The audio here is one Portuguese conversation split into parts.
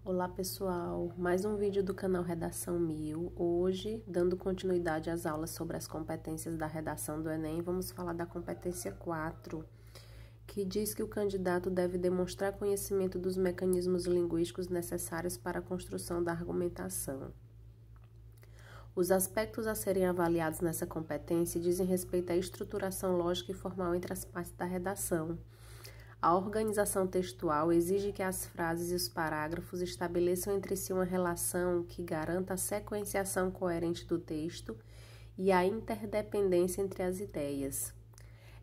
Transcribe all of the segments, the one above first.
Olá pessoal, mais um vídeo do canal Redação 1000. Hoje, dando continuidade às aulas sobre as competências da redação do Enem, vamos falar da competência 4, que diz que o candidato deve demonstrar conhecimento dos mecanismos linguísticos necessários para a construção da argumentação. Os aspectos a serem avaliados nessa competência dizem respeito à estruturação lógica e formal entre as partes da redação. A organização textual exige que as frases e os parágrafos estabeleçam entre si uma relação que garanta a sequenciação coerente do texto e a interdependência entre as ideias.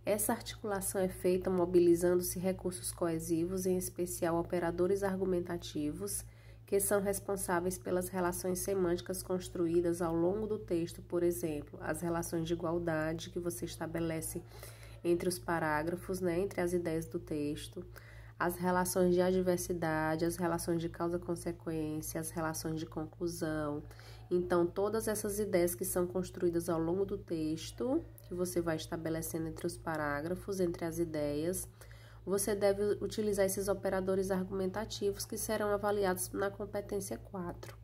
Essa articulação é feita mobilizando-se recursos coesivos, em especial operadores argumentativos, que são responsáveis pelas relações semânticas construídas ao longo do texto, por exemplo, as relações de igualdade que você estabelece entre os parágrafos, entre as ideias do texto, as relações de adversidade, as relações de causa-consequência, as relações de conclusão. Então, todas essas ideias que são construídas ao longo do texto, que você vai estabelecendo entre os parágrafos, entre as ideias, você deve utilizar esses operadores argumentativos que serão avaliados na competência 4.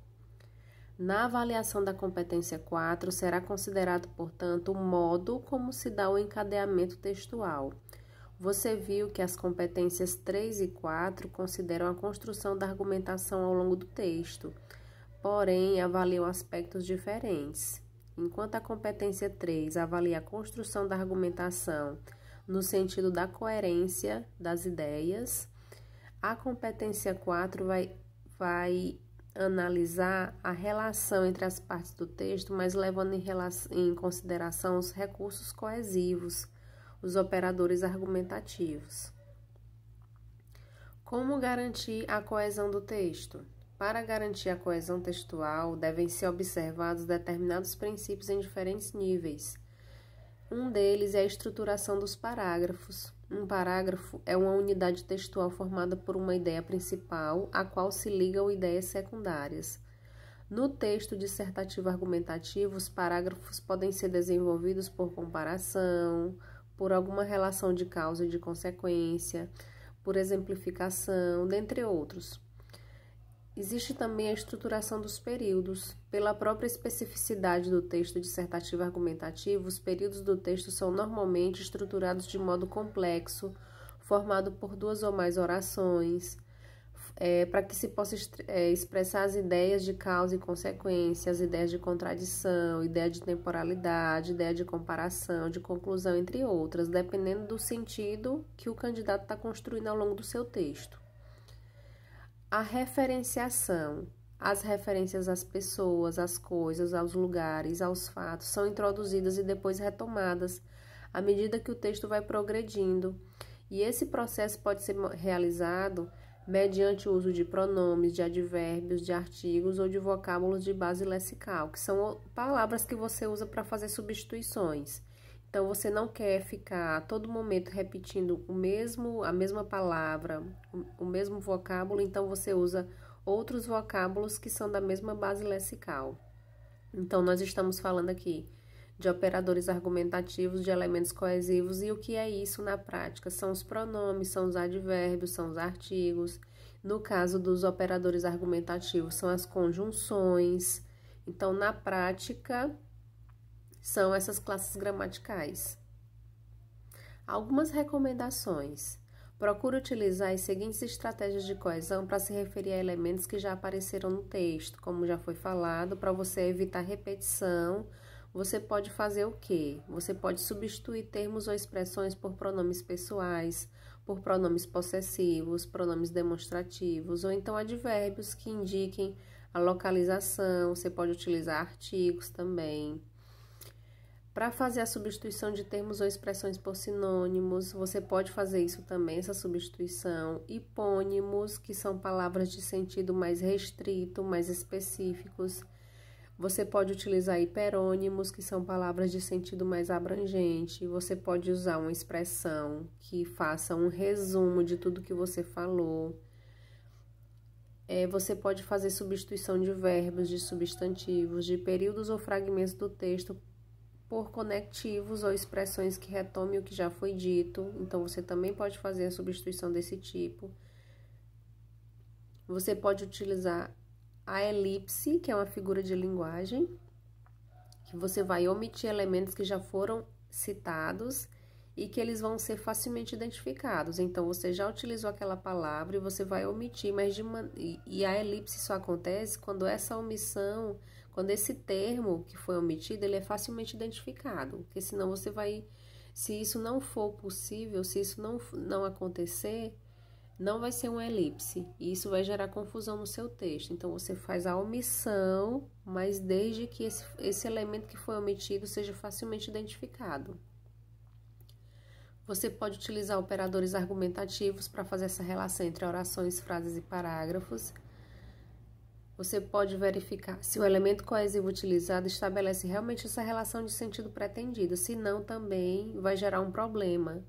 Na avaliação da competência 4, será considerado, portanto, o modo como se dá o encadeamento textual. Você viu que as competências 3 e 4 consideram a construção da argumentação ao longo do texto, porém, avaliam aspectos diferentes. Enquanto a competência 3 avalia a construção da argumentação no sentido da coerência das ideias, a competência 4 vai analisar a relação entre as partes do texto, mas levando em consideração os recursos coesivos, os operadores argumentativos. Como garantir a coesão do texto? Para garantir a coesão textual, devem ser observados determinados princípios em diferentes níveis. Um deles é a estruturação dos parágrafos. Um parágrafo é uma unidade textual formada por uma ideia principal, a qual se ligam ideias secundárias. No texto dissertativo argumentativo, os parágrafos podem ser desenvolvidos por comparação, por alguma relação de causa e de consequência, por exemplificação, dentre outros. Existe também a estruturação dos períodos. Pela própria especificidade do texto dissertativo argumentativo, os períodos do texto são normalmente estruturados de modo complexo, formado por duas ou mais orações, para que se possa expressar as ideias de causa e consequência, as ideias de contradição, ideia de temporalidade, ideia de comparação, de conclusão, entre outras, dependendo do sentido que o candidato está construindo ao longo do seu texto. A referenciação, as referências às pessoas, às coisas, aos lugares, aos fatos, são introduzidas e depois retomadas à medida que o texto vai progredindo. E esse processo pode ser realizado mediante o uso de pronomes, de advérbios, de artigos ou de vocábulos de base lexical, que são palavras que você usa para fazer substituições. Então, você não quer ficar a todo momento repetindo a mesma palavra, o mesmo vocábulo, então você usa outros vocábulos que são da mesma base lexical. Então, nós estamos falando aqui de operadores argumentativos, de elementos coesivos, e o que é isso na prática? São os pronomes, são os advérbios, são os artigos. No caso dos operadores argumentativos, são as conjunções. Então, na prática, são essas classes gramaticais. Algumas recomendações. Procure utilizar as seguintes estratégias de coesão para se referir a elementos que já apareceram no texto. Como já foi falado, para você evitar repetição, você pode fazer o quê? Você pode substituir termos ou expressões por pronomes pessoais, por pronomes possessivos, pronomes demonstrativos, ou então advérbios que indiquem a localização. Você pode utilizar artigos também. Para fazer a substituição de termos ou expressões por sinônimos, você pode fazer isso também, essa substituição. Hipônimos, que são palavras de sentido mais restrito, mais específicos. Você pode utilizar hiperônimos, que são palavras de sentido mais abrangente. Você pode usar uma expressão que faça um resumo de tudo que você falou. Você pode fazer substituição de verbos, de substantivos, de períodos ou fragmentos do texto por conectivos ou expressões que retomem o que já foi dito. Então, você também pode fazer a substituição desse tipo. Você pode utilizar a elipse, que é uma figura de linguagem, que você vai omitir elementos que já foram citados e que eles vão ser facilmente identificados. Então, você já utilizou aquela palavra e você vai omitir, e a elipse só acontece quando essa omissão, quando esse termo que foi omitido, ele é facilmente identificado, porque senão você vai, se isso não for possível, se isso não acontecer, não vai ser uma elipse, e isso vai gerar confusão no seu texto. Então, você faz a omissão, mas desde que esse elemento que foi omitido seja facilmente identificado. Você pode utilizar operadores argumentativos para fazer essa relação entre orações, frases e parágrafos. Você pode verificar se o elemento coesivo utilizado estabelece realmente essa relação de sentido pretendida, senão também vai gerar um problema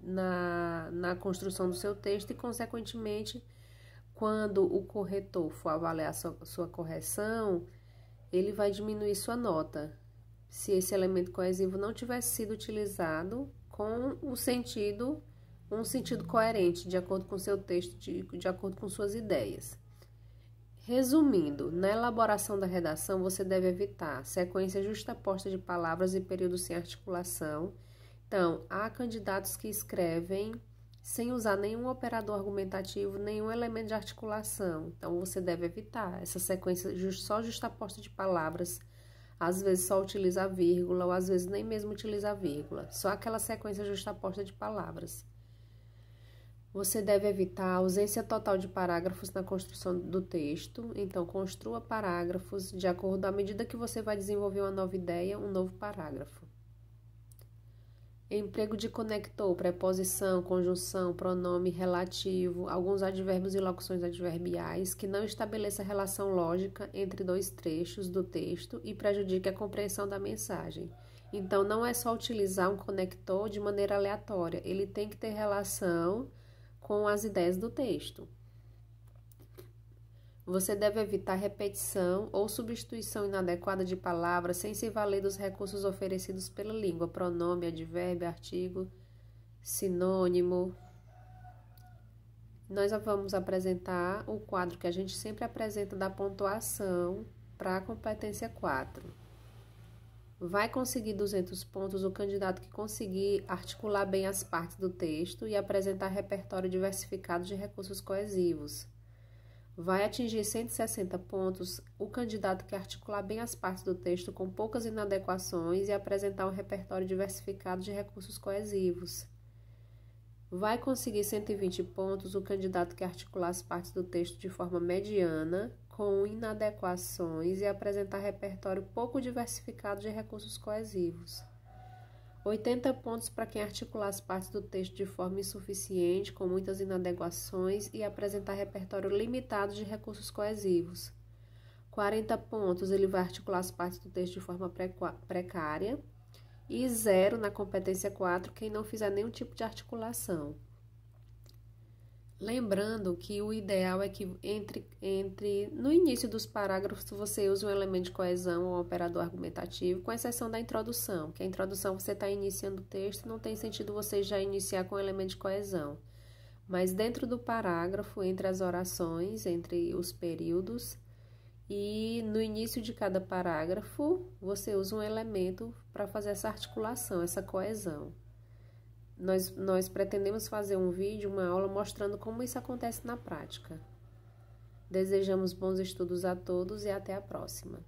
na construção do seu texto e, consequentemente, quando o corretor for avaliar sua correção, ele vai diminuir sua nota, se esse elemento coesivo não tivesse sido utilizado com um sentido coerente, de acordo com seu texto, de acordo com suas ideias. Resumindo, na elaboração da redação, você deve evitar sequência justaposta de palavras e períodos sem articulação. Então, há candidatos que escrevem sem usar nenhum operador argumentativo, nenhum elemento de articulação. Então, você deve evitar essa sequência só justaposta de palavras. Às vezes só utiliza a vírgula, ou às vezes nem mesmo utiliza a vírgula. Só aquela sequência justaposta de palavras. Você deve evitar a ausência total de parágrafos na construção do texto. Então, construa parágrafos de acordo à medida que você vai desenvolver uma nova ideia, um novo parágrafo. Emprego de conector, preposição, conjunção, pronome relativo, alguns advérbios e locuções adverbiais que não estabeleça relação lógica entre dois trechos do texto e prejudique a compreensão da mensagem. Então, não é só utilizar um conector de maneira aleatória, ele tem que ter relação com as ideias do texto. Você deve evitar repetição ou substituição inadequada de palavras sem se valer dos recursos oferecidos pela língua, pronome, advérbio, artigo, sinônimo. Nós vamos apresentar o quadro que a gente sempre apresenta da pontuação para a competência 4. Vai conseguir 200 pontos o candidato que conseguir articular bem as partes do texto e apresentar repertório diversificado de recursos coesivos. Vai atingir 160 pontos o candidato que articular bem as partes do texto com poucas inadequações e apresentar um repertório diversificado de recursos coesivos. Vai conseguir 120 pontos o candidato que articular as partes do texto de forma mediana, com inadequações e apresentar repertório pouco diversificado de recursos coesivos. 80 pontos para quem articular as partes do texto de forma insuficiente, com muitas inadequações e apresentar repertório limitado de recursos coesivos. 40 pontos ele vai articular as partes do texto de forma precária. E 0 na competência 4, quem não fizer nenhum tipo de articulação. Lembrando que o ideal é que no início dos parágrafos você use um elemento de coesão ou um operador argumentativo, com exceção da introdução, que a introdução você está iniciando o texto, não tem sentido você já iniciar com um elemento de coesão. Mas dentro do parágrafo, entre as orações, entre os períodos, e no início de cada parágrafo, você usa um elemento para fazer essa articulação, essa coesão. Nós pretendemos fazer um vídeo, uma aula, mostrando como isso acontece na prática. Desejamos bons estudos a todos e até a próxima.